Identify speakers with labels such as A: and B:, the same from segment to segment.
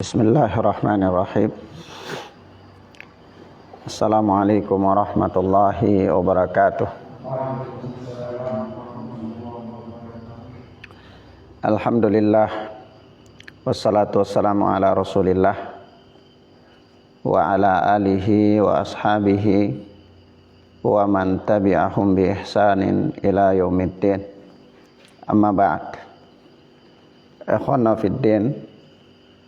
A: Bismillahirrahmanirrahim. Assalamualaikum warahmatullahi wabarakatuh. Alhamdulillah, wassalatu wassalamu ala rasulillah wa ala alihi wa ashabihi wa man tabi'ahum bi ihsanin ila yaumiddin. Amma ba'd. Ikhwana fid din,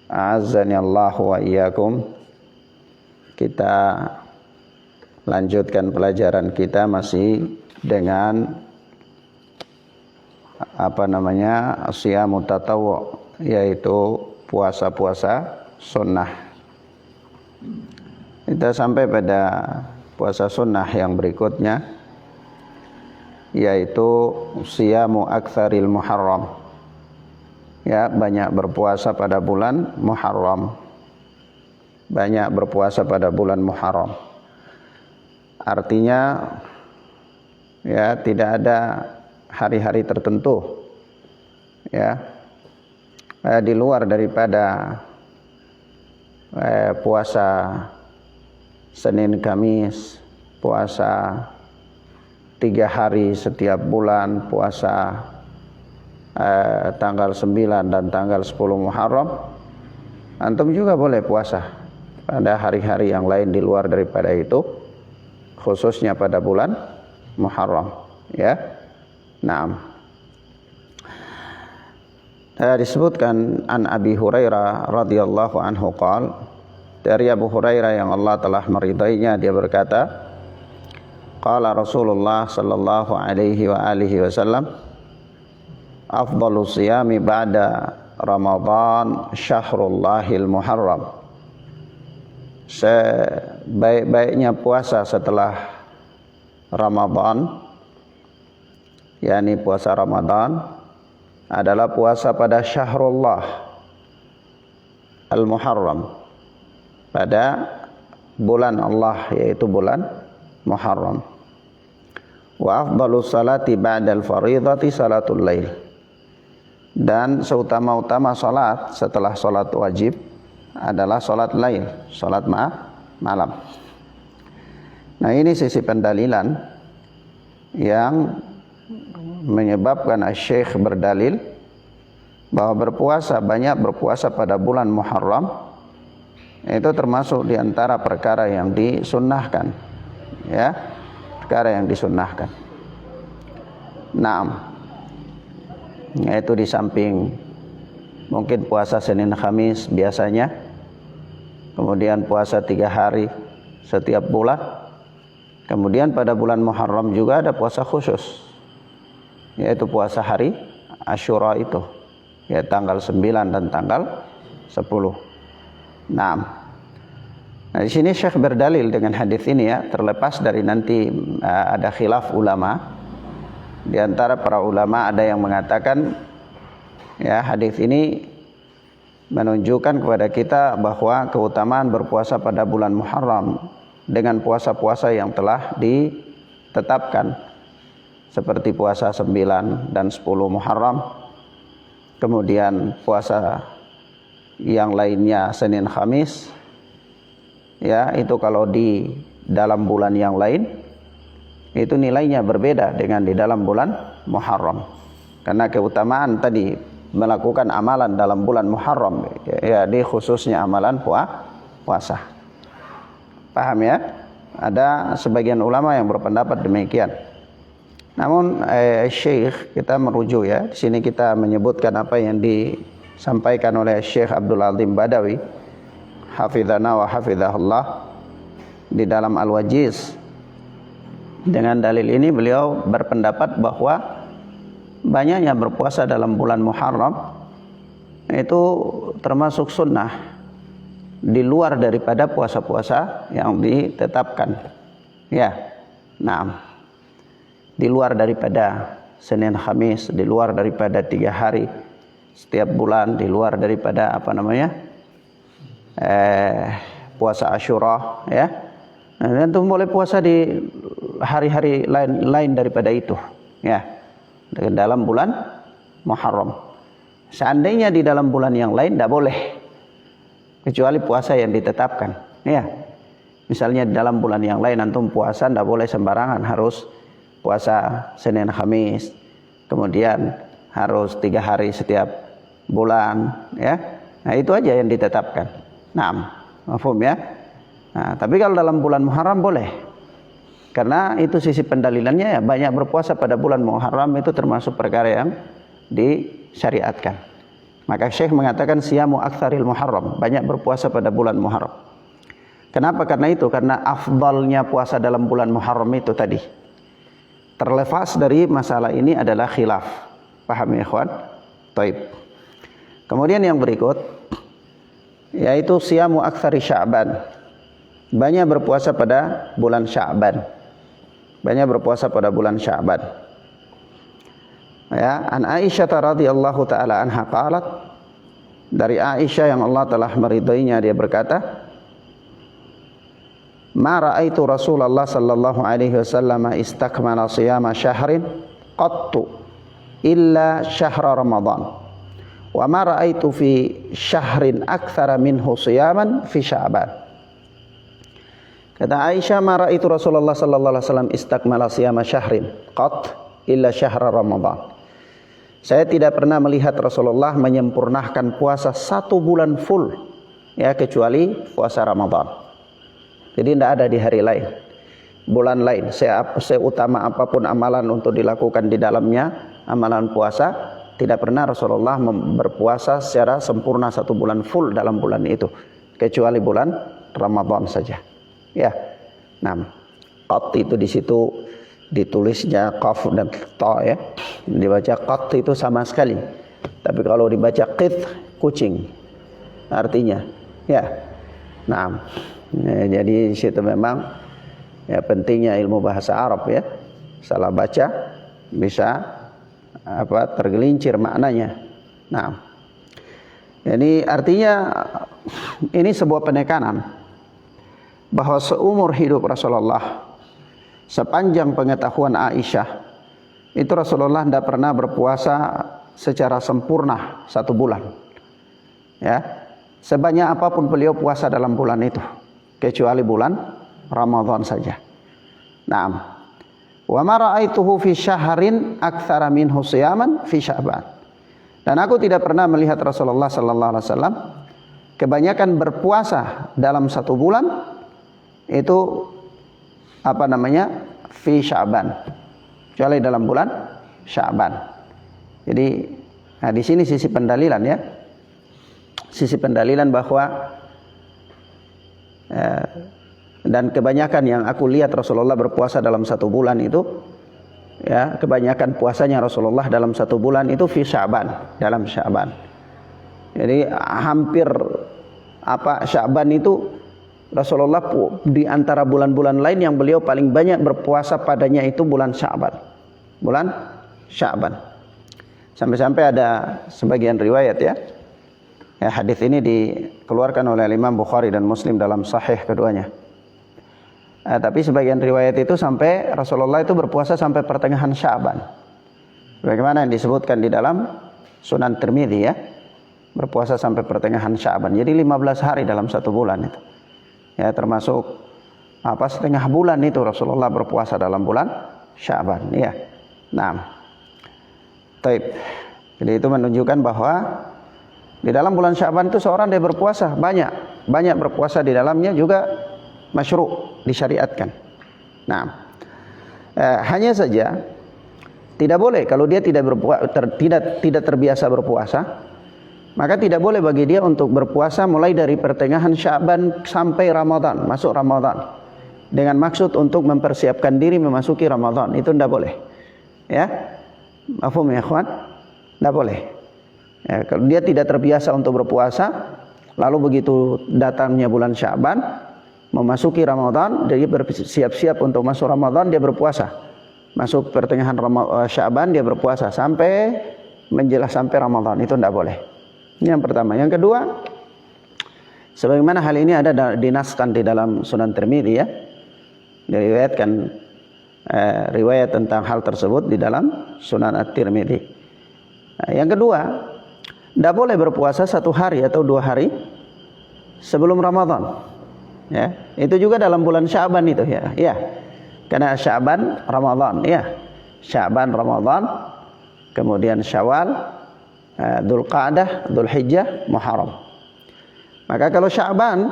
A: a'azzani Allah wa iyyakum. Kita lanjutkan pelajaran kita masih dengan siyamu tatawwu, yaitu puasa-puasa sunnah. Kita sampai pada puasa sunnah yang berikutnya, yaitu siyamu aktsaril muharram. Ya, banyak berpuasa pada bulan Muharram. Banyak berpuasa pada bulan Muharram. Artinya ya, tidak ada hari-hari tertentu ya, di luar daripada puasa Senin Kamis, puasa 3 hari setiap bulan, puasa tanggal 9 dan tanggal 10 Muharram. Antum juga boleh puasa pada hari-hari yang lain di luar daripada itu, khususnya pada bulan Muharram ya. Naam. Disebutkan an Abi Hurairah radhiyallahu anhu qala, dari Abu Hurairah yang Allah telah meridainya, dia berkata, qala Rasulullah sallallahu alaihi wa alihi wasallam, afdalu siyami ba'da Ramadan syahrullahil muharram. Sebaik-baiknya puasa setelah Ramadan, yakni puasa Ramadan, adalah puasa pada syahrullah al-muharram, pada bulan Allah, yaitu bulan Muharram. Wa afdalu salati ba'dal faridati salatul lail. Dan seutama-utama salat setelah salat wajib adalah salat lail, salat malam. Nah, ini sisi pendalilan yang menyebabkan Syekh berdalil bahwa banyak berpuasa pada bulan Muharram itu termasuk diantara perkara yang disunnahkan ya, perkara yang disunnahkan. Naam. Yaitu di samping mungkin puasa Senin Kamis biasanya, kemudian puasa 3 hari setiap bulan, kemudian pada bulan Muharram juga ada puasa khusus, yaitu puasa hari Asyura itu, ya, tanggal 9 dan tanggal 10. Nah, di sini Syekh berdalil dengan hadis ini ya, terlepas dari nanti ada khilaf ulama. Di antara para ulama ada yang mengatakan ya, hadis ini menunjukkan kepada kita bahwa keutamaan berpuasa pada bulan Muharram dengan puasa-puasa yang telah ditetapkan, seperti puasa 9 dan 10 Muharram, kemudian puasa yang lainnya Senin Kamis ya, itu kalau di dalam bulan yang lain itu nilainya berbeda dengan di dalam bulan Muharram, karena keutamaan tadi melakukan amalan dalam bulan Muharram ya, di khususnya amalan puasa. Paham ya? Ada sebagian ulama yang berpendapat demikian. Namun Syekh, kita merujuk ya, di sini kita menyebutkan apa yang disampaikan oleh Syekh Abdul Azim Badawi hafizana wa hafizahullah di dalam Al-Wajiz. Dengan dalil ini beliau berpendapat bahwa banyaknya berpuasa dalam bulan Muharram itu termasuk sunnah di luar daripada puasa-puasa yang ditetapkan ya. Nah, di luar daripada Senin Kamis, di luar daripada 3 hari setiap bulan, di luar daripada puasa Asyura ya. Dan itu boleh puasa di hari-hari lain daripada itu ya, dalam bulan Muharram. Seandainya di dalam bulan yang lain tidak boleh kecuali puasa yang ditetapkan. Ya, misalnya dalam bulan yang lain antum puasa tidak boleh sembarangan, harus puasa Senin Kamis, kemudian harus 3 hari setiap bulan, ya. Nah itu aja yang ditetapkan. Nah, mafhum ya. Nah, tapi kalau dalam bulan Muharram boleh, karena itu sisi pendalilannya ya, banyak berpuasa pada bulan Muharram itu termasuk perkara yang disyariatkan. Maka Syekh mengatakan siyamu aktsaril Muharram, banyak berpuasa pada bulan Muharram. Kenapa? Karena itu, karena afdalnya puasa dalam bulan Muharram itu tadi. Terlepas dari masalah ini adalah khilaf. Paham ya ikhwan? Taib. Kemudian yang berikut yaitu siyamu aktsari Sya'ban. Banyak berpuasa pada bulan Sya'ban. Banyak berpuasa pada bulan Sya'ban. Ya, an Aisyah radhiyallahu taala anha qalat, dari Aisyah yang Allah telah meridainya, dia berkata, ma ra'aitu Rasulullah sallallahu alaihi wasallam istakmala siyama syahrin qattu illa syahra Ramadan. Wa ma ra'aitu fi syahrin aktsara minhu siyaman fi Sya'ban. Kata Aisyah, ma ra'aitu Rasulullah sallallahu alaihi wasallam istakmala siyama syahrin qat illa syahra Ramadan. Saya tidak pernah melihat Rasulullah menyempurnakan puasa 1 bulan full, ya, kecuali puasa Ramadan. Jadi tidak ada di hari lain, bulan lain, seutama apapun amalan untuk dilakukan di dalamnya, amalan puasa, tidak pernah Rasulullah berpuasa secara sempurna 1 bulan full dalam bulan itu, kecuali bulan Ramadan saja. Ya, nah, qat itu di situ ditulisnya qaf dan ta, ya, dibaca qat itu sama sekali, tapi kalau dibaca qit, kucing artinya, ya. Nah, ya, jadi di situ memang ya pentingnya ilmu bahasa Arab, ya. Salah baca bisa tergelincir maknanya. Nah, jadi artinya ini sebuah penekanan bahwa seumur hidup Rasulullah, sepanjang pengetahuan Aisyah, itu Rasulullah tidak pernah berpuasa secara sempurna 1 bulan. Ya, sebanyak apapun beliau puasa dalam bulan itu, kecuali bulan Ramadan saja. Naam. Wa ma ra'aituhu fi syahrin aktsara minhu siyaman fi Sya'ban. Dan aku tidak pernah melihat Rasulullah sallallahu alaihi wasallam kebanyakan berpuasa dalam 1 bulan itu fi Sya'ban, kecuali dalam bulan Sya'ban. Jadi nah di sini sisi pendalilan, ya. Sisi pendalilan bahwa dan kebanyakan yang aku lihat Rasulullah berpuasa dalam 1 bulan itu, ya, kebanyakan puasanya Rasulullah dalam 1 bulan itu fi Sya'ban, dalam Sya'ban. Jadi hampir Sya'ban itu Rasulullah di antara bulan-bulan lain yang beliau paling banyak berpuasa padanya itu bulan Sya'ban. Bulan Sya'ban. Sampai-sampai ada sebagian riwayat, ya. Ya, hadis ini dikeluarkan oleh Imam Bukhari dan Muslim dalam sahih keduanya. Tapi sebagian riwayat itu sampai Rasulullah itu berpuasa sampai pertengahan Sya'ban. Bagaimana yang disebutkan di dalam Sunan Tirmidzi, ya. Berpuasa sampai pertengahan Sya'ban. Jadi 15 hari dalam 1 bulan itu. Ya, termasuk setengah bulan itu Rasulullah berpuasa dalam bulan Sya'ban, ya. Nah, taib. Jadi itu menunjukkan bahwa di dalam bulan Sya'ban itu seorang dia berpuasa banyak berpuasa di dalamnya juga masyru', disyariatkan. Nah, hanya saja tidak boleh kalau dia tidak terbiasa berpuasa, maka tidak boleh bagi dia untuk berpuasa mulai dari pertengahan Sya'ban sampai Ramadan, masuk Ramadan, dengan maksud untuk mempersiapkan diri memasuki Ramadan. Itu tidak boleh, ya. Mafhum ya ikhwan? Tidak boleh, ya. Kalau dia tidak terbiasa untuk berpuasa, lalu begitu datangnya bulan Sya'ban, memasuki Ramadan, dia bersiap-siap untuk masuk Ramadan, dia berpuasa. Masuk pertengahan Sya'ban dia berpuasa sampai menjelang sampai Ramadan. Itu tidak boleh. Ini yang pertama. Yang kedua, sebagaimana hal ini ada dinaskan di dalam Sunan Tirmidzi, ya. Diriwayatkan riwayat tentang hal tersebut di dalam Sunan At-Tirmidzi. Yang kedua, tidak boleh berpuasa 1 hari atau 2 hari sebelum Ramadan. Ya, itu juga dalam bulan Sya'ban itu ya. Ya. Karena Sya'ban Ramadan, ya. Sya'ban Ramadan, kemudian Syawal, Dzulqa'dah, Dzulhijjah, Muharram. Maka kalau Sya'ban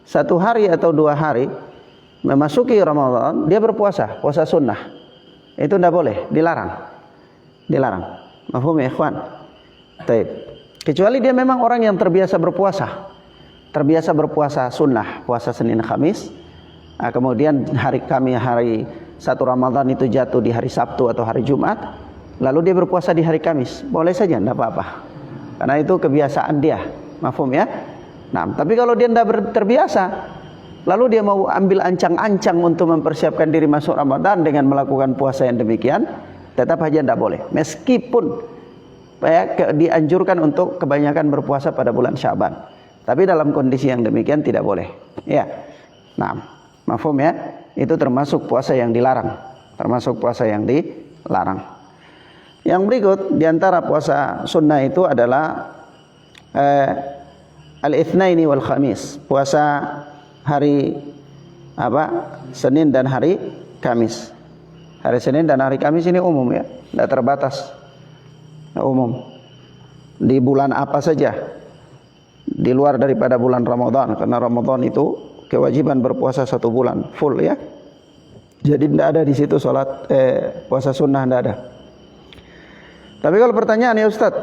A: 1 hari atau 2 hari memasuki Ramadan, dia berpuasa, puasa sunnah. Itu tidak boleh, dilarang. Dilarang. Mafhum ya, ikhwan? Baik. Kecuali dia memang orang yang terbiasa berpuasa. Terbiasa berpuasa sunnah, puasa Senin Kamis. Kemudian hari 1 Ramadan itu jatuh di hari Sabtu atau hari Jumat, lalu dia berpuasa di hari Kamis. Boleh saja, tidak apa-apa. Karena itu kebiasaan dia. Mafhum ya? Nah, tapi kalau dia tidak terbiasa, lalu dia mau ambil ancang-ancang untuk mempersiapkan diri masuk Ramadan dengan melakukan puasa yang demikian, tetap saja tidak boleh. Meskipun dianjurkan untuk kebanyakan berpuasa pada bulan Sya'ban. Tapi dalam kondisi yang demikian tidak boleh. Ya. Nah, mafhum ya? Itu termasuk puasa yang dilarang. Termasuk puasa yang dilarang. Yang berikut di antara puasa sunnah itu adalah al-Itsnaini wal Khamis. Puasa hari Senin dan hari Kamis. Hari Senin dan hari Kamis ini umum ya, tidak terbatas. Umum. Di bulan apa saja. Di luar daripada bulan Ramadan, karena Ramadan itu kewajiban berpuasa 1 bulan full ya. Jadi tidak ada di situ puasa sunnah, tidak ada. Tapi kalau pertanyaan ya Ustaz,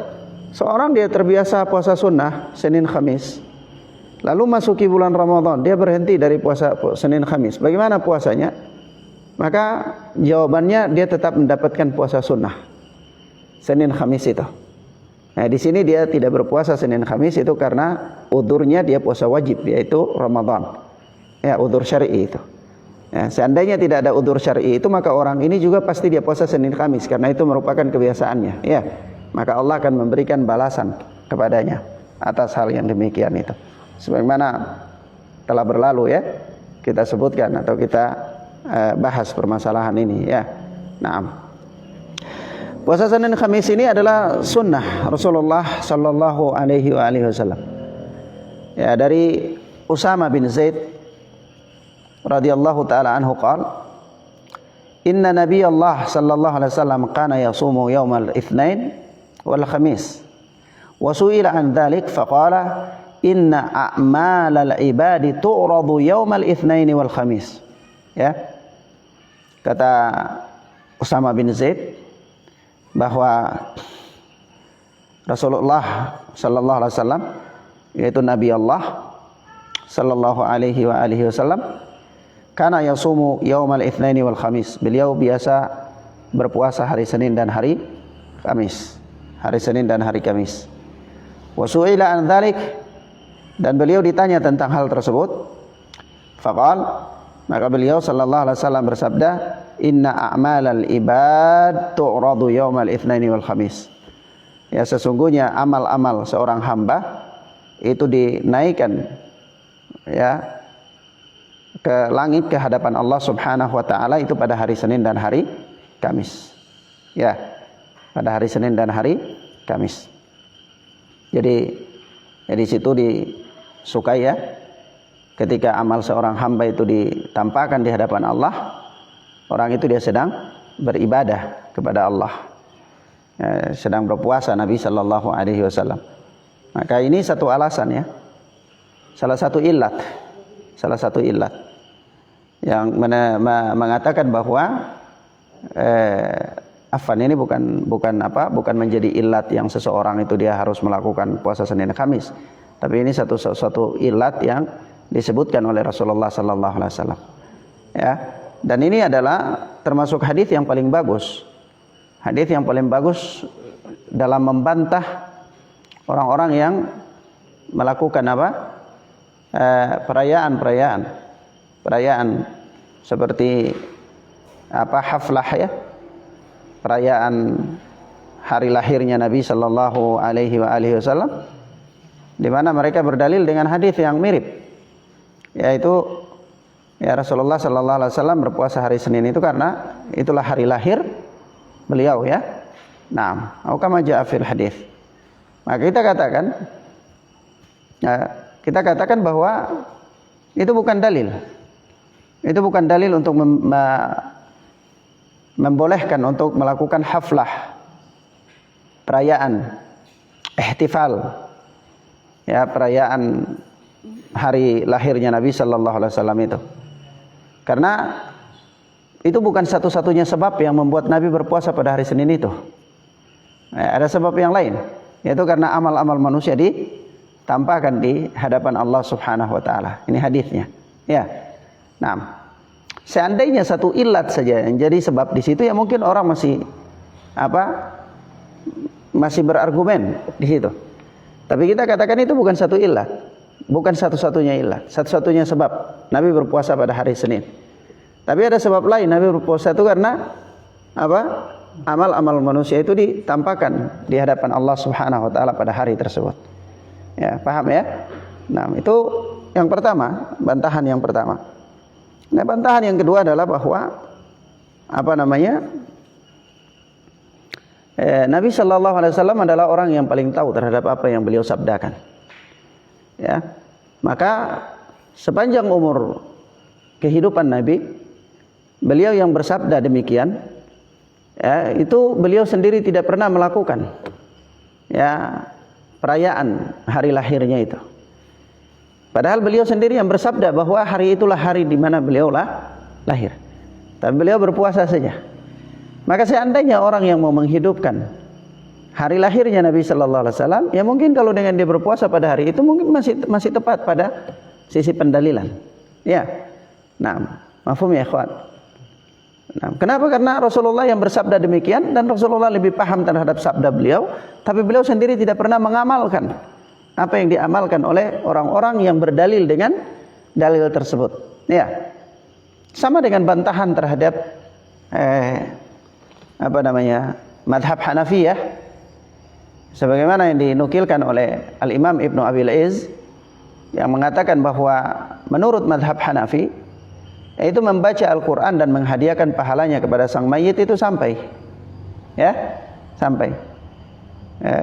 A: seorang dia terbiasa puasa sunnah Senin Kamis, lalu masuki bulan Ramadan dia berhenti dari puasa Senin Kamis, bagaimana puasanya? Maka jawabannya dia tetap mendapatkan puasa sunnah Senin Kamis itu. Nah, di sini dia tidak berpuasa Senin Kamis itu karena udurnya dia puasa wajib, yaitu Ramadan. Ya, udur syar'i itu. Ya, seandainya tidak ada udur syar'i itu, maka orang ini juga pasti dia puasa Senin Kamis karena itu merupakan kebiasaannya. Ya, maka Allah akan memberikan balasan kepadanya atas hal yang demikian itu. Sebagaimana telah berlalu ya, kita sebutkan atau kita bahas permasalahan ini ya. Naam. Puasa Senin Kamis ini adalah sunnah Rasulullah sallallahu alaihi wasallam. Ya, dari Usama bin Zaid radhiyallahu taala anhu qala, "Inna Nabiyallah sallallahu alaihi wasallam kana yasumu yaumal Itsnain wal Khamis." Wa su'ila an dzalik faqala, "Inna a'malal ibadi tu'radu yaumal Itsnain wal Khamis." Ya. Kata Usama bin Zaid bahwa Rasulullah sallallahu alaihi wasallam, yaitu Nabi Allah sallallahu alaihi wasallam, kana yasumu yaumal Itsnaini wal Khamis. Beliau biasa berpuasa hari Senin dan hari Kamis. Hari Senin dan hari Kamis. Wa su'ila an dzalik, dan beliau ditanya tentang hal tersebut. Faqal, maka beliau sallallahu alaihi wasallam bersabda, "Inna a'malal ibad tu'radu yaumal Itsnaini wal Khamis." Ya, sesungguhnya amal-amal seorang hamba itu dinaikkan ya ke langit ke hadapan Allah Subhanahu wa taala itu pada hari Senin dan hari Kamis. Ya, pada hari Senin dan hari Kamis. Jadi di situ disukai ya, ketika amal seorang hamba itu ditampakkan di hadapan Allah, orang itu dia sedang beribadah kepada Allah, sedang berpuasa Nabi sallallahu alaihi wasallam. Maka ini satu alasan ya, salah satu ilat yang mengatakan bahwa ini bukan menjadi ilat yang seseorang itu dia harus melakukan puasa Senin Kamis, tapi ini satu ilat yang disebutkan oleh Rasulullah sallallahu alaihi wasallam. Ya. Dan ini adalah termasuk hadis yang paling bagus. Hadis yang paling bagus dalam membantah orang-orang yang melakukan perayaan seperti haflah ya, perayaan hari lahirnya Nabi sallallahu alaihi wasallam, di mana mereka berdalil dengan hadis yang mirip, yaitu ya Rasulullah sallallahu alaihi wasallam berpuasa hari Senin itu karena itulah hari lahir beliau ya. Nah, kama jaa fil hadis. Maka kita katakan kita katakan bahwa itu bukan dalil. Itu bukan dalil untuk membolehkan untuk melakukan haflah, perayaan, ihtifal, ya, perayaan hari lahirnya Nabi sallallahu alaihi wasallam itu. Karena itu bukan satu-satunya sebab yang membuat Nabi berpuasa pada hari Senin itu. Ada sebab yang lain, yaitu karena amal-amal manusia ditampakkan di hadapan Allah Subhanahu wa taala. Ini hadisnya. Ya. Nah, seandainya satu ilat saja yang jadi sebab di situ, ya mungkin orang masih masih berargumen di situ. Tapi kita katakan itu bukan satu ilat, bukan satu-satunya ilat, satu-satunya sebab Nabi berpuasa pada hari Senin. Tapi ada sebab lain Nabi berpuasa itu karena amal-amal manusia itu ditampakkan di hadapan Allah Subhanahu wa taala pada hari tersebut. Ya, paham ya? Nah, itu yang pertama, bantahan yang pertama. Nah, bantahan yang kedua adalah bahwa Nabi sallallahu alaihi wasallam adalah orang yang paling tahu terhadap apa yang beliau sabdakan. Ya. Maka sepanjang umur kehidupan Nabi, beliau yang bersabda demikian, ya, itu beliau sendiri tidak pernah melakukan, ya, perayaan hari lahirnya itu. Padahal beliau sendiri yang bersabda bahwa hari itulah hari di mana beliau lahir. Tapi beliau berpuasa saja. Maka seandainya orang yang mau menghidupkan hari lahirnya Nabi sallallahu alaihi wasallam, ya mungkin kalau dengan dia berpuasa pada hari itu mungkin masih tepat pada sisi pendalilan. Ya. Nah, mafhum ya ikhwan. Nah, kenapa? Karena Rasulullah yang bersabda demikian dan Rasulullah lebih paham terhadap sabda beliau, tapi beliau sendiri tidak pernah mengamalkan apa yang diamalkan oleh orang-orang yang berdalil dengan dalil tersebut. Ya. Sama dengan bantahan terhadap madhab Hanafiyah, sebagaimana yang dinukilkan oleh Al-Imam Ibnu Abil Izz yang mengatakan bahwa menurut madhab Hanafi, yaitu membaca Al-Quran dan menghadiahkan pahalanya kepada sang mayit itu sampai. Ya, sampai.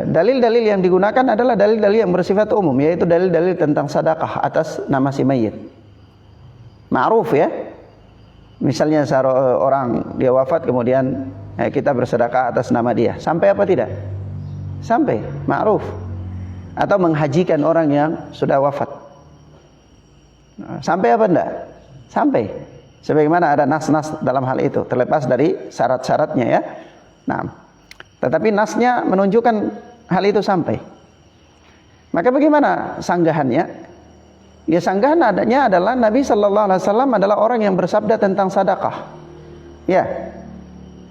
A: Dalil-dalil yang digunakan adalah dalil-dalil yang bersifat umum, yaitu dalil-dalil tentang sedekah atas nama si mayit. Ma'ruf ya. Misalnya orang dia wafat kemudian kita bersedekah atas nama dia. Sampai apa tidak? Sampai, ma'ruf. Atau menghajikan orang yang sudah wafat. Sampai apa enggak? Sampai. Sebagaimana ada nas-nas dalam hal itu, terlepas dari syarat-syaratnya ya. Nah, tetapi nasnya menunjukkan hal itu sampai. Maka bagaimana sanggahannya? Ya, sanggahan adanya adalah Nabi sallallahu alaihi wasallam adalah orang yang bersabda tentang sedekah. Ya.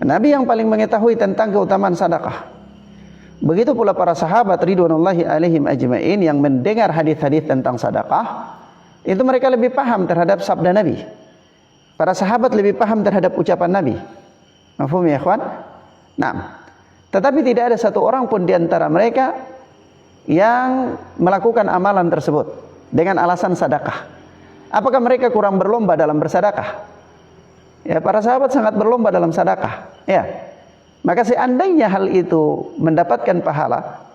A: Nabi yang paling mengetahui tentang keutamaan sedekah. Begitu pula para sahabat ridwanullahi alaihim ajmain yang mendengar hadis-hadis tentang sedekah, itu mereka lebih paham terhadap sabda Nabi. Para sahabat lebih paham terhadap ucapan Nabi. Mafhum ya ikhwan? Nah, tetapi tidak ada satu orang pun di antara mereka yang melakukan amalan tersebut dengan alasan sedekah. Apakah mereka kurang berlomba dalam bersedekah? Ya, para sahabat sangat berlomba dalam sedekah. Ya. Maka seandainya hal itu mendapatkan pahala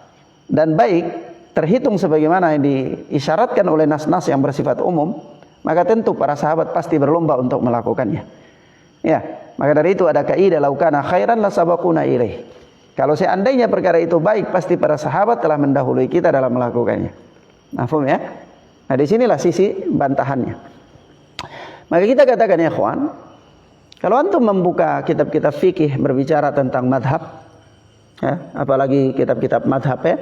A: dan baik, terhitung sebagaimana yang diisyaratkan oleh nas-nas yang bersifat umum, maka tentu para sahabat pasti berlomba untuk melakukannya. Ya, maka dari itu ada kaidah laukana khairan lasabaquna ilaih. Kalau seandainya perkara itu baik, pasti para sahabat telah mendahului kita dalam melakukannya. Mafhum ya? Nah, disinilah sisi bantahannya. Maka kita katakan ya ikhwan, kalau antum membuka kitab-kitab fikih berbicara tentang madhab, ya, apalagi kitab-kitab madhab ya,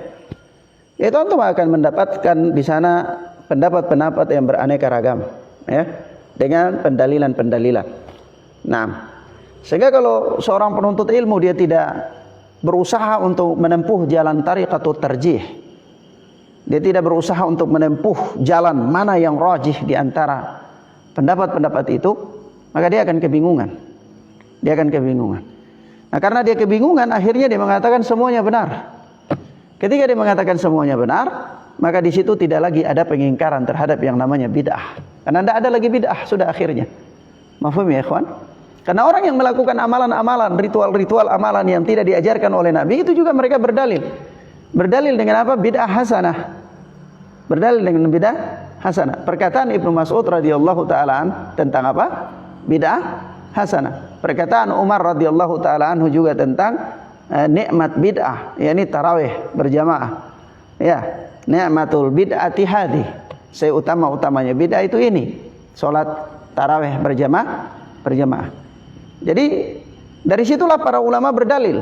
A: itu antum akan mendapatkan di sana pendapat-pendapat yang beraneka ragam, ya, dengan pendalilan-pendalilan. Nah, sehingga kalau seorang penuntut ilmu dia tidak berusaha untuk menempuh jalan tariqatut tarjih, dia tidak berusaha untuk menempuh jalan mana yang rajih di antara pendapat-pendapat itu, maka dia akan kebingungan. Dia akan kebingungan. Nah, karena dia kebingungan, akhirnya dia mengatakan semuanya benar. Ketika dia mengatakan semuanya benar, maka di situ tidak lagi ada pengingkaran terhadap yang namanya bid'ah. Karena tidak ada lagi bid'ah sudah akhirnya. Mafhum ya ikhwan? Karena orang yang melakukan amalan-amalan, ritual-ritual amalan yang tidak diajarkan oleh Nabi, itu juga mereka berdalil. Berdalil dengan apa? Bid'ah hasanah. Berdalil dengan bid'ah hasanah. Perkataan Ibnu Mas'ud radhiyallahu taala tentang apa? Bid'ah hasanah. Perkataan Umar radhiyallahu taala anhu juga tentang nikmat bid'ah, yakni tarawih berjamaah. Ya, nikmatul bid'ati hadi. Seutama-utamanya bid'ah itu ini, salat tarawih berjamaah. Jadi dari situlah para ulama berdalil.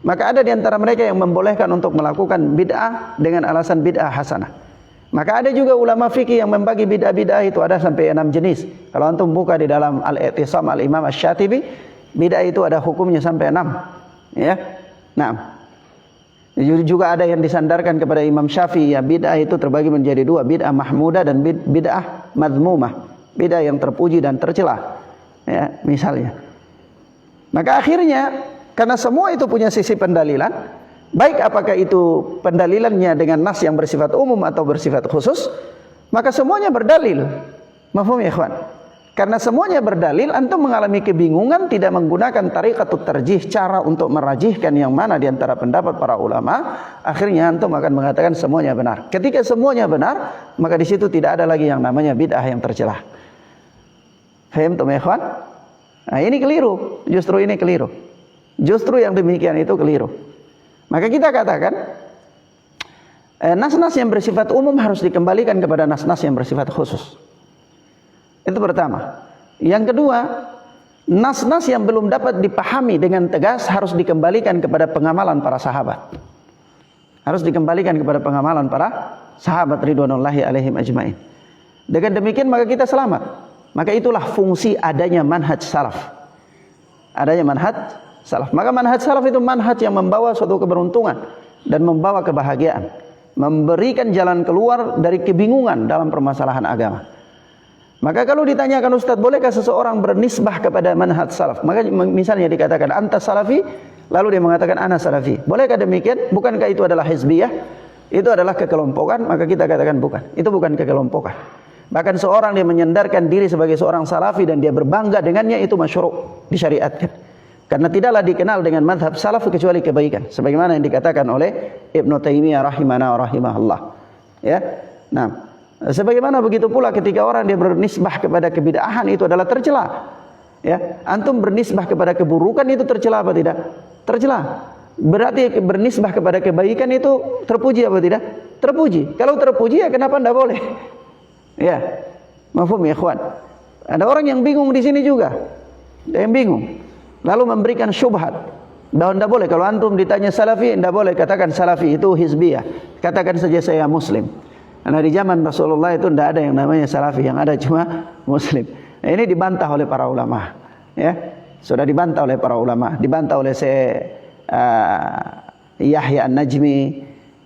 A: Maka ada di antara mereka yang membolehkan untuk melakukan bid'ah dengan alasan bid'ah hasanah. Maka ada juga ulama fikih yang membagi bid'ah itu ada sampai 6 jenis. Kalau antum buka di dalam Al-I'tisam Al-Imam Asy-Syatibi, bid'ah itu ada hukumnya sampai 6. Ya. Nah, juga ada yang disandarkan kepada Imam Syafi'i, ya, bid'ah itu terbagi menjadi 2, bid'ah mahmudah dan bid'ah madzmumah. Bid'ah yang terpuji dan tercela. Ya, misalnya. Maka akhirnya karena semua itu punya sisi pendalilan, baik apakah itu pendalilannya dengan nas yang bersifat umum atau bersifat khusus, maka semuanya berdalil. Mafhum ya ikhwan? Karena semuanya berdalil, antum mengalami kebingungan tidak menggunakan tariqatut tarjih, cara untuk merajihkan yang mana di antara pendapat para ulama, akhirnya antum akan mengatakan semuanya benar. Ketika semuanya benar, maka di situ tidak ada lagi yang namanya bid'ah yang tercela. Faham ya ikhwan? Nah, ini keliru, justru ini keliru. Justru yang demikian itu keliru. Maka kita katakan nas-nas yang bersifat umum harus dikembalikan kepada nas-nas yang bersifat khusus. Itu pertama. Yang kedua, nas-nas yang belum dapat dipahami dengan tegas harus dikembalikan kepada pengamalan para sahabat. Harus dikembalikan kepada pengamalan para sahabat ridwanullahi alaihim ajmain. Dengan demikian maka kita selamat. Maka itulah fungsi adanya manhaj salaf. Adanya manhaj salaf. Maka manhaj salaf itu manhaj yang membawa suatu keberuntungan dan membawa kebahagiaan, memberikan jalan keluar dari kebingungan dalam permasalahan agama. Maka kalau ditanyakan Ustaz, bolehkah seseorang bernisbah kepada manhaj salaf? Maka misalnya dikatakan anta salafi, lalu dia mengatakan ana salafi. Bolehkah demikian? Bukankah itu adalah hizbiyah? Itu adalah kekelompokan? Maka kita katakan bukan. Itu bukan kekelompokan. Bahkan seorang dia menyandarkan diri sebagai seorang salafi dan dia berbangga dengannya, itu masyru', disyariatkan. Karena tidaklah dikenal dengan madhab salaf kecuali kebaikan, sebagaimana yang dikatakan oleh Ibnu Taimiyah rahimahullah. Ya. Nah, sebagaimana begitu pula ketika orang dia bernisbah kepada kebid'ahan, itu adalah tercela. Ya, antum bernisbah kepada keburukan itu tercela apa tidak? Tercela. Berarti bernisbah kepada kebaikan itu terpuji apa tidak? Terpuji. Kalau terpuji ya kenapa tidak boleh? Ya, mafhum ya ikhwan. Ada orang yang bingung di sini juga. Ada yang bingung. Lalu memberikan syubhat bahwa tidak boleh kalau antum ditanya salafi, tidak boleh katakan salafi itu hizbiyah. Katakan saja saya muslim. Karena di zaman Rasulullah itu tidak ada yang namanya salafi, yang ada cuma muslim. Nah, ini dibantah oleh para ulama. Ya, sudah dibantah oleh para ulama. Dibantah oleh Yahya An-Najmi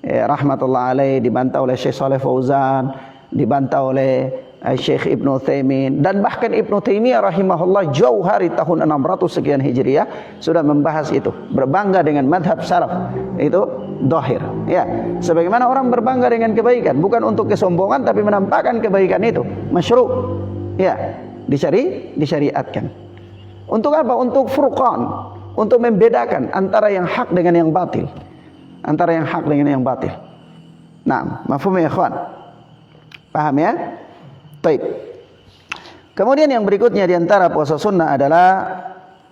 A: rahmatullah alaih, dibantah oleh Syekh Shalih Fauzan, dibantah oleh Syekh Ibnu Utsaimin, dan bahkan Ibnu Taimiyah rahimahullah jauh hari tahun 600 sekian Hijriah sudah membahas itu, berbangga dengan madhab salaf itu dhahir. Ya, sebagaimana orang berbangga dengan kebaikan bukan untuk kesombongan tapi menampakkan kebaikan itu masyru'. Ya, disyariatkan. Untuk apa? Untuk furqan, untuk membedakan antara yang hak dengan yang batil. Antara yang hak dengan yang batil. Nah, mafhum ya ikhwan? Paham ya? Baik. Kemudian yang berikutnya di antara puasa sunnah adalah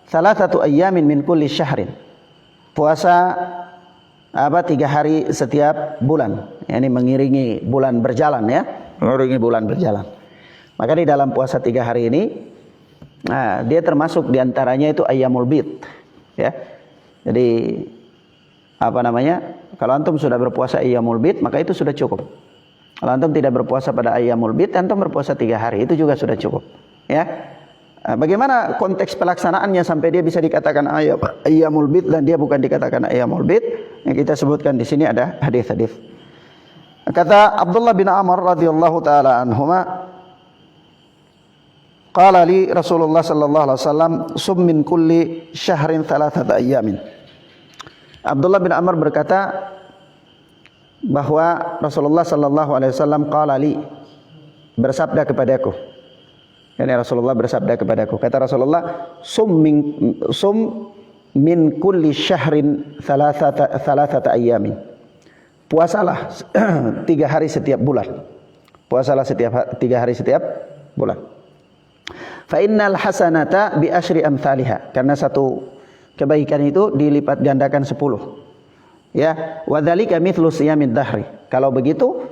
A: salasatu ayyamin min kulli syahrin. Puasa 3 hari setiap bulan. Ini mengiringi bulan berjalan ya. Mengiringi bulan berjalan. Maka di dalam puasa 3 hari ini, dia termasuk di antaranya itu ayyamul bid. Ya. Jadi kalau antum sudah berpuasa ayyamul bid, maka itu sudah cukup. Kalau antum tidak berpuasa pada ayyamul bid, antum berpuasa 3 hari, itu juga sudah cukup. Ya. Bagaimana konteks pelaksanaannya sampai dia bisa dikatakan ayyamul bid dan dia bukan dikatakan ayyamul bid? Yang kita sebutkan di sini ada hadis-hadis. Kata Abdullah bin Amr radhiyallahu taala anhuma, qala li Rasulullah sallallahu alaihi wasallam sum min kulli syahrin 3 ayyamin. Abdullah bin Amr berkata bahwa Rasulullah sallallahu alaihi wasallam qala li, bersabda kepadaku. Yani Rasulullah bersabda kepadaku. Kata Rasulullah, sum min kulli syahrin 3 ayyamin. puasalah 3 hari setiap bulan. Puasalah 3 hari setiap bulan. Fa innal hasanata bi asyri amsalha, karena satu kebaikan itu dilipat gandakan 10. Ya, wa dzalika mithlu siyamid dahri. Kalau begitu,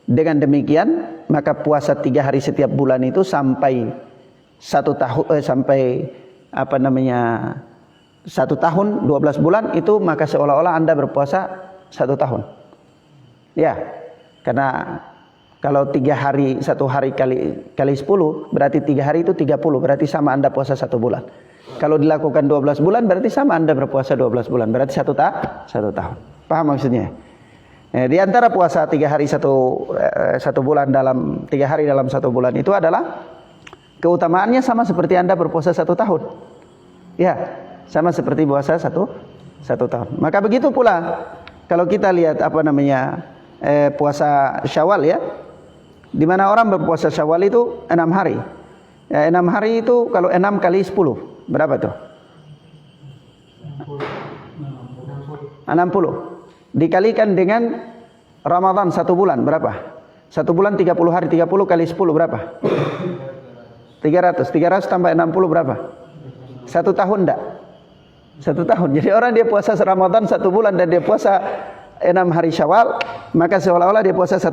A: dengan demikian maka puasa 3 hari setiap bulan itu sampai 1 tahun 12 bulan itu, maka seolah-olah Anda berpuasa 1 tahun. Ya, karena kalau 3 hari, 1 hari kali 10 berarti 3 hari itu 30, berarti sama Anda puasa 1 bulan. Kalau dilakukan 12 bulan berarti sama Anda berpuasa 12 bulan, berarti 1 tahun. Paham maksudnya? Di antara puasa 3 hari 1 bulan dalam 3 hari dalam 1 bulan itu adalah keutamaannya sama seperti Anda berpuasa 1 tahun. Ya, sama seperti puasa 1 tahun. Maka begitu pula kalau kita lihat puasa Syawal ya. Di mana orang berpuasa Syawal itu 6 hari. Ya, 6 hari itu kalau 6 kali 10 berapa tuh? 60. Dikalikan dengan Ramadan 1 bulan berapa? 1 bulan 30 hari, 30 kali 10 berapa? 300. 300 tambah 60 berapa? 1 tahun enggak? 1 tahun. Jadi orang dia puasa Ramadan 1 bulan dan dia puasa 6 hari Syawal, maka seolah-olah dia puasa 1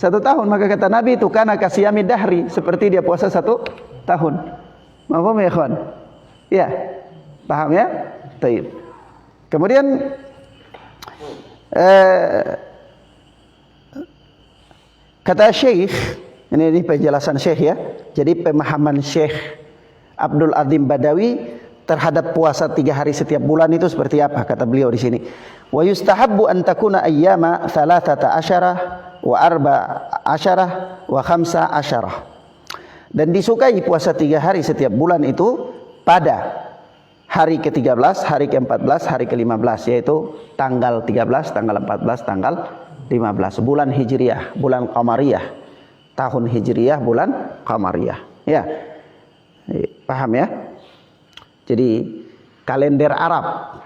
A: tahun. Maka kata Nabi itu kana kasiyamid dahri, seperti dia puasa 1 tahun. Paham ya kawan? Ya. Paham ya? Baik. Kemudian kata Syekh, ini penjelasan Syekh ya. Jadi pemahaman Syekh Abdul Azim Badawi terhadap puasa 3 hari setiap bulan itu seperti apa? Kata beliau di sini. Wa yustahabbu an takuna ayyama 13 wa 14 wa 15. Dan disukai puasa 3 hari setiap bulan itu pada hari ke-13, hari ke-14, hari ke-15, yaitu tanggal 13, tanggal 14, tanggal 15, bulan Hijriyah, bulan Qamariyah, tahun Hijriyah, bulan Qamariyah. Ya, paham ya? Jadi kalender Arab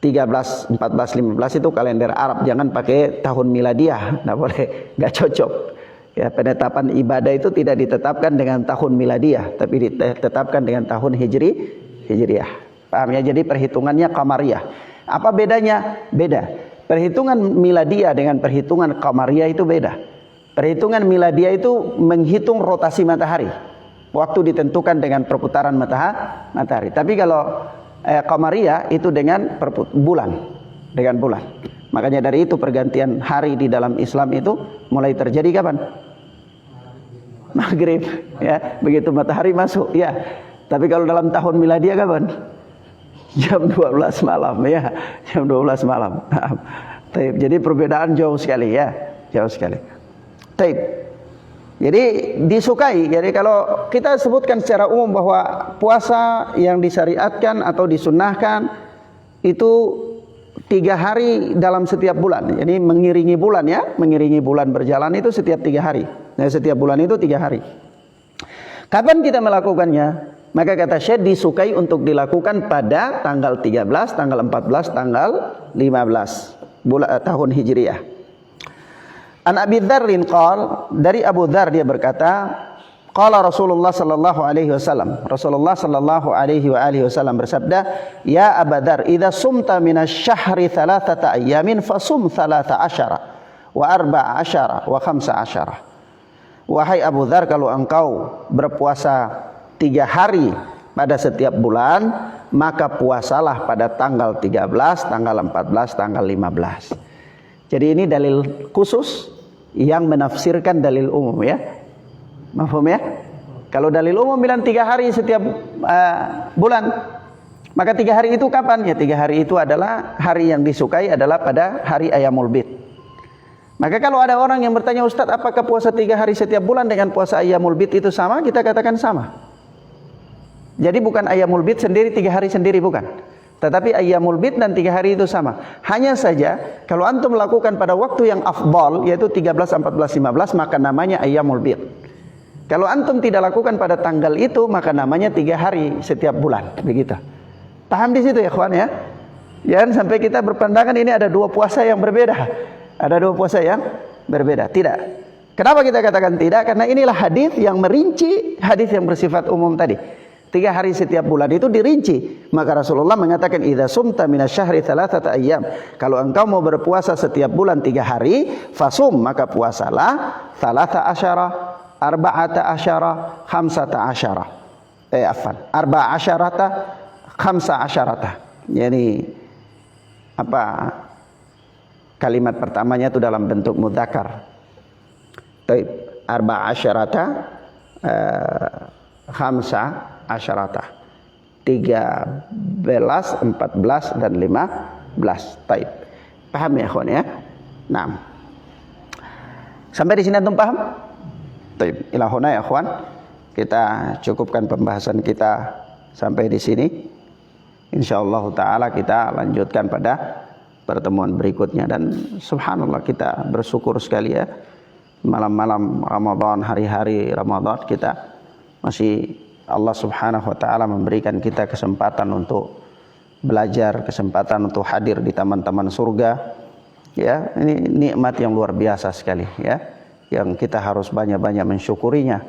A: 13, 14, 15 itu kalender Arab, jangan pakai tahun miladiah, enggak boleh, enggak cocok. Ya, penetapan ibadah itu tidak ditetapkan dengan tahun miladiah, tapi ditetapkan dengan tahun Hijriyah. Paham ya? Jadi perhitungannya Qamariyah. Apa bedanya? Beda. Perhitungan miladiah dengan perhitungan Qamariyah itu beda. Perhitungan miladiah itu menghitung rotasi matahari. Waktu ditentukan dengan perputaran matahari. Tapi kalau Qamariyah itu dengan bulan, dengan bulan. Makanya dari itu pergantian hari di dalam Islam itu mulai terjadi kapan? Maghrib, ya, begitu matahari masuk, ya. Tapi kalau dalam tahun miladiah kapan? Jam 12 malam, ya, jam 12 malam. Taib. Jadi perbedaan jauh sekali, ya, jauh sekali. Taib. Jadi disukai. Jadi kalau kita sebutkan secara umum bahwa puasa yang disyariatkan atau disunnahkan itu 3 hari dalam setiap bulan. Jadi mengiringi bulan, ya, mengiringi bulan berjalan itu setiap 3 hari. Nah, setiap bulan itu 3 hari. Kapan kita melakukannya? Maka kata Syekh disukai untuk dilakukan pada tanggal 13, tanggal 14, tanggal 15 tahun Hijriyah. An Abi Dzarrin qala, dari Abu Dzar dia berkata, qala Rasulullah sallallahu alaihi wasallam. Rasulullah sallallahu alaihi wasallam bersabda, "Ya Abu Dzar, idza sumta minasy-syahri 3 ayyamin fasum 13 wa 14 wa 15." Wahai Abu Dzar, kalau engkau berpuasa 3 hari pada setiap bulan, maka puasalah pada tanggal 13, tanggal 14, tanggal 15. Jadi ini dalil khusus yang menafsirkan dalil umum, ya. Mahfum ya? Kalau dalil umum bilang 3 hari setiap bulan, maka 3 hari itu kapan? Ya 3 hari itu adalah hari yang disukai adalah pada hari Ayyamul Bid. Maka kalau ada orang yang bertanya, Ustaz, apakah puasa 3 hari setiap bulan dengan puasa Ayyamul Bid itu sama? Kita katakan sama. Jadi bukan Ayyamul Bid sendiri 3 hari sendiri, bukan. Tetapi Ayyamul Bid dan 3 hari itu sama. Hanya saja kalau antum melakukan pada waktu yang afdal, yaitu 13, 14, 15, maka namanya Ayyamul Bid. Kalau antum tidak lakukan pada tanggal itu, maka namanya 3 hari setiap bulan. Begitu. Paham di situ ya, kawan ya? Jangan sampai kita berpandangan ini ada dua puasa yang berbeda. Ada dua puasa yang berbeda. Tidak. Kenapa kita katakan tidak? Karena inilah hadis yang merinci hadis yang bersifat umum tadi. 3 hari setiap bulan itu dirinci. Maka Rasulullah mengatakan idza sumta minasyahri 3 ayyam. Kalau engkau mau berpuasa setiap bulan 3 hari, fasum, maka puasalah 13, 14, 15. 14, 15. Yani apa? Kalimat pertamanya itu dalam bentuk mudzakkar. Taib 14, 15. 13, 14 dan 15. Taib. Paham ya ikhwan ya? Nah. Sampai di sini antum paham? Taib. Ilahuna ya ikhwan. Kita cukupkan pembahasan kita sampai di sini. Insyaallah taala kita lanjutkan pada pertemuan berikutnya, dan subhanallah kita bersyukur sekali ya. Malam-malam Ramadan, hari-hari Ramadan kita masih Allah subhanahu wa ta'ala memberikan kita kesempatan untuk belajar, kesempatan untuk hadir di taman-taman surga. Ya, ini nikmat yang luar biasa sekali ya, yang kita harus banyak-banyak mensyukurinya.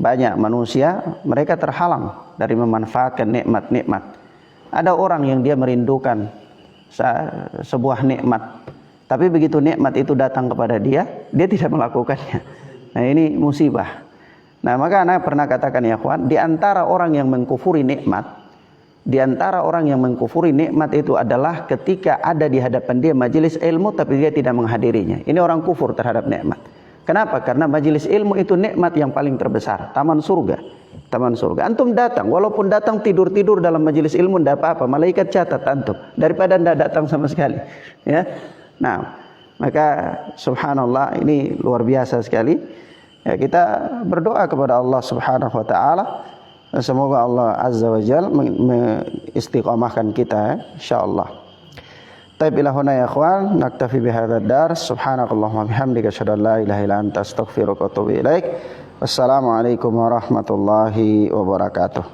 A: Banyak manusia mereka terhalang dari memanfaatkan nikmat-nikmat. Ada orang yang dia merindukan sebuah nikmat, tapi begitu nikmat itu datang kepada dia, dia tidak melakukannya. Nah, ini musibah. Nah, maka anak pernah katakan ya kawan, di antara orang yang mengkufuri nikmat, itu adalah ketika ada di hadapan dia majelis ilmu tapi dia tidak menghadirinya. Ini orang kufur terhadap nikmat. Kenapa? Karena majelis ilmu itu nikmat yang paling terbesar, taman surga. Taman surga. Antum datang, walaupun datang tidur-tidur dalam majelis ilmu tidak apa-apa, malaikat catat antum daripada tidak datang sama sekali. Ya. Nah, maka subhanallah ini luar biasa sekali. Ya, kita berdoa kepada Allah subhanahu wa ta'ala. Semoga Allah azza wa jalla mengistiqamahkan kita insyaallah. Taib ilahuna ya akhwan, naktafi bihadzal dars. Subhanakallahumma bihamdika asyhadu an la ilaha illa anta astaghfiruka wa atubu ilaik. Wassalamualaikum warahmatullahi wabarakatuh.